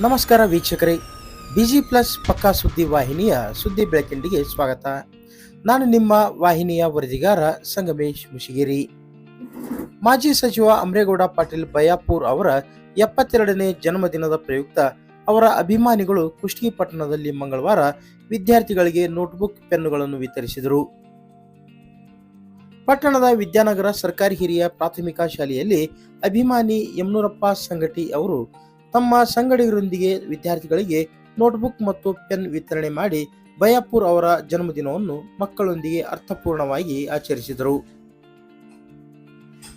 ನಮಸ್ಕಾರ ವೀಕ್ಷಕರೇ, busy plus ಪಕ್ಕಾ ಸುದ್ದಿ ವಾಹಿನಿಯ ಸುದ್ದಿ ಬೆಳಕಿಂಡಿಗೆ ಸ್ವಾಗತ. ನಾನು ನಿಮ್ಮ ವಾಹಿನಿಯ ವರದಿಗಾರ ಸಂಗಮೇಶ್ ಮುಶಿಗೇರಿ. ಮಾಜಿ ಸಚಿವ ಅಮರೇಗೌಡ ಪಾಟೀಲ್ ಬಯ್ಯಾಪುರ್ ಅವರ 72ನೇ ಜನ್ಮದಿನದ ಪ್ರಯುಕ್ತ ಅವರ ಅಭಿಮಾನಿಗಳು ಕುಷ್ಟಗಿ ಪಟ್ಟಣದಲ್ಲಿ ಮಂಗಳವಾರ ವಿದ್ಯಾರ್ಥಿಗಳಿಗೆ ನೋಟ್ಬುಕ್ ಪೆನ್ನುಗಳನ್ನು ವಿತರಿಸಿದರು. ಪಟ್ಟಣದ ವಿದ್ಯಾನಗರ ಸರ್ಕಾರಿ ಹಿರಿಯ ಪ್ರಾಥಮಿಕ ಶಾಲೆಯಲ್ಲಿ ಅಭಿಮಾನಿ ಯಮನೂರಪ್ಪ ಸಂಗಟಿ ಅವರು ತಮ್ಮ ಸಂಗಡಿಗರೊಂದಿಗೆ ವಿದ್ಯಾರ್ಥಿಗಳಿಗೆ ನೋಟ್ಬುಕ್ ಮತ್ತು ಪೆನ್ ವಿತರಣೆ ಮಾಡಿ ಬಯ್ಯಾಪುರ್ ಅವರ ಜನ್ಮದಿನವನ್ನು ಮಕ್ಕಳೊಂದಿಗೆ ಅರ್ಥಪೂರ್ಣವಾಗಿ ಆಚರಿಸಿದರು.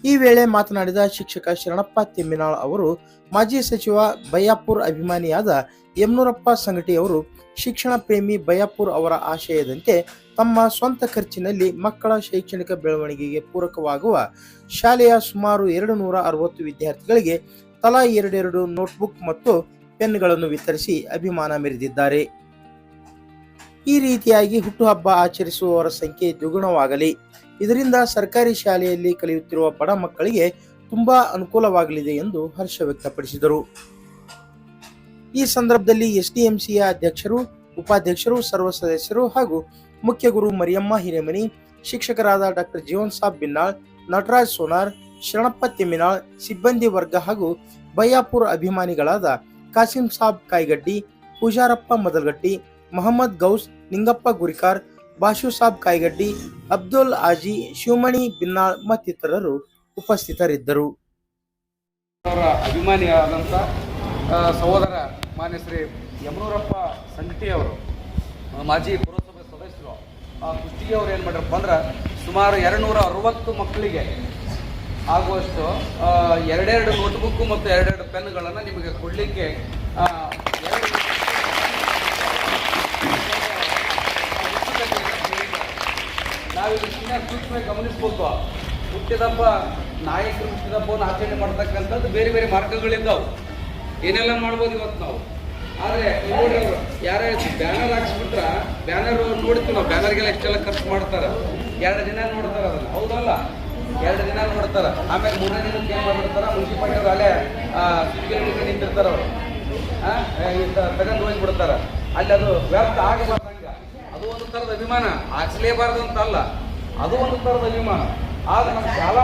ಈ ವೇಳೆ ಮಾತನಾಡಿದ ಶಿಕ್ಷಕ ಶರಣಪ್ಪ ತೆಮ್ಮಿನಾಳ್ ಅವರು, ಮಾಜಿ ಸಚಿವ ಬಯ್ಯಾಪುರ್ ಅಭಿಮಾನಿಯಾದ ಯಮನೂರಪ್ಪ ಸಂಗಟಿ ಅವರು ಶಿಕ್ಷಣ ಪ್ರೇಮಿ ಬಯ್ಯಾಪುರ್ ಅವರ ಆಶಯದಂತೆ ತಮ್ಮ ಸ್ವಂತ ಖರ್ಚಿನಲ್ಲಿ ಮಕ್ಕಳ ಶೈಕ್ಷಣಿಕ ಬೆಳವಣಿಗೆಗೆ ಪೂರಕವಾಗುವ ಶಾಲೆಯ ಸುಮಾರು 260 ವಿದ್ಯಾರ್ಥಿಗಳಿಗೆ ತಲಾ 2 ನೋಟ್ಬುಕ್ ಮತ್ತು ಪೆನ್ಗಳನ್ನು ವಿತರಿಸಿ ಅಭಿಮಾನ ಮೆರೆದಿದ್ದಾರೆ. ಈ ರೀತಿಯಾಗಿ ಹುಟ್ಟುಹಬ್ಬ ಆಚರಿಸುವವರ ಸಂಖ್ಯೆ ದ್ವಿಗುಣವಾಗಲಿ, ಇದರಿಂದ ಸರ್ಕಾರಿ ಶಾಲೆಯಲ್ಲಿ ಕಲಿಯುತ್ತಿರುವ ಬಡ ಮಕ್ಕಳಿಗೆ ತುಂಬಾ ಅನುಕೂಲವಾಗಲಿದೆ ಎಂದು ಹರ್ಷ ವ್ಯಕ್ತಪಡಿಸಿದರು. ಈ ಸಂದರ್ಭದಲ್ಲಿ ಎಸ್ಡಿಎಂಸಿಯ ಅಧ್ಯಕ್ಷರು, ಉಪಾಧ್ಯಕ್ಷರು, ಸರ್ವ ಸದಸ್ಯರು ಹಾಗೂ ಮುಖ್ಯ ಗುರು ಮರಿಯಮ್ಮ ಹಿರೇಮನಿ, ಶಿಕ್ಷಕರಾದ ಡಾಕ್ಟರ್ ಜೀವನ್ ಸಾಬ್ ಬಿನ್ನಾಳ್, ನಟರಾಜ್ ಸೋನಾರ್, ಶರಣಪ್ಪ ತೆಮ್ಮಿನಾಳ್, ಸಿಬ್ಬಂದಿ ವರ್ಗ ಹಾಗೂ ಬಯ್ಯಾಪುರ್ ಅಭಿಮಾನಿಗಳಾದ ಕಾಸಿಂ ಸಾಬ್ ಕಾಯ್ಗಡ್ಡಿ, ಪೂಜಾರಪ್ಪ ಮದಲ್ಗಟ್ಟಿ, ಮೊಹಮ್ಮದ್ ಗೌಸ್, ನಿಂಗಪ್ಪ ಗುರಿಕಾರ್, ಬಾಷು ಸಾಬ್ ಕಾಯ್ಗಡ್ಡಿ, ಅಬ್ದುಲ್ ಆಜಿ, ಶಿವಮಣಿ ಬಿನ್ನಾಳ್ ಮತ್ತಿತರರು ಉಪಸ್ಥಿತರಿದ್ದರು. ಅವರ ಅಭಿಮಾನಿಯಾದಂಥ ಸಹೋದರ ಮಾನ್ಯ ಶ್ರೀ ಯಮನೂರಪ್ಪ ಸಂಗಟಿ ಅವರು, ಮಾಜಿ ಪುರಸಭೆ ಸದಸ್ಯರು, ಕುಷ್ಟಗಿ ಅವರು ಏನು ಮಾಡ್ರಪ್ಪ ಅಂದ್ರೆ ಸುಮಾರು 260 ಮಕ್ಕಳಿಗೆ ಆಗುವಷ್ಟು 2 ನೋಟ್ಬುಕ್ಕು ಮತ್ತು 2 ಪೆನ್ಗಳನ್ನು ನಿಮಗೆ ಕೊಡಲಿಕ್ಕೆ ನಾವಿದು ಸೂಕ್ಷ್ಮ ಗಮನಿಸ್ಬೇಕು. ಹುಟ್ಟಿದಬ್ಬ ನಾಯಕರು ಹುಟ್ಟಿದಬ್ಬವನ್ನು ಆಚರಣೆ ಮಾಡ್ತಕ್ಕಂಥದ್ದು ಬೇರೆ ಬೇರೆ ಮಾರ್ಗಗಳಿದ್ದಾವೆ. ಏನೆಲ್ಲ ಮಾಡ್ಬೋದು ಇವತ್ತು ನಾವು. ಆದರೆ ನೋಡಿ, ಯಾರೇ ಬ್ಯಾನರ್ ಹಾಕ್ಸ್ಬಿಟ್ರ ಬ್ಯಾನರ್ ನೋಡ್ತೀವಿ ನಾವು, ಬ್ಯಾನರ್ಗೆಲ್ಲ ಎಷ್ಟೆಲ್ಲ ಖರ್ಚು ಮಾಡ್ತಾರೆ. 2 ದಿನ ನೋಡ್ತಾರೆ ಅದನ್ನು, ಹೌದಲ್ಲ? 2 ದಿನ ನೋಡ್ತಾರೆ. ಆಮೇಲೆ 3ನೇ ದಿನಕ್ಕೆ ಏನು ಮಾಡಿರ್ತಾರೆ, ಮುನ್ಸಿಪಾಲ್ಟಿ ಅಲ್ಲೇ ಸಿಬ್ಬಂದಿ ನಿಂತಿರ್ತಾರೆ. ಅವರು ತಗೊಂಡು ಹೋಗಿಬಿಡ್ತಾರೆ. ಅಲ್ಲಿ ಅದು ವ್ಯರ್ಥ ಆಗಬಾರ್ದಂಗ. ಅದು ಒಂದು ಥರದ ಅಭಿಮಾನ, ಹಾಕ್ಸ್ಲೇಬಾರ್ದು ಅಂತ ಅಲ್ಲ, ಅದು ಒಂದು ಥರದ ಅಭಿಮಾನ. ಆಗ ನಮ್ಮ ಶಾಲಾ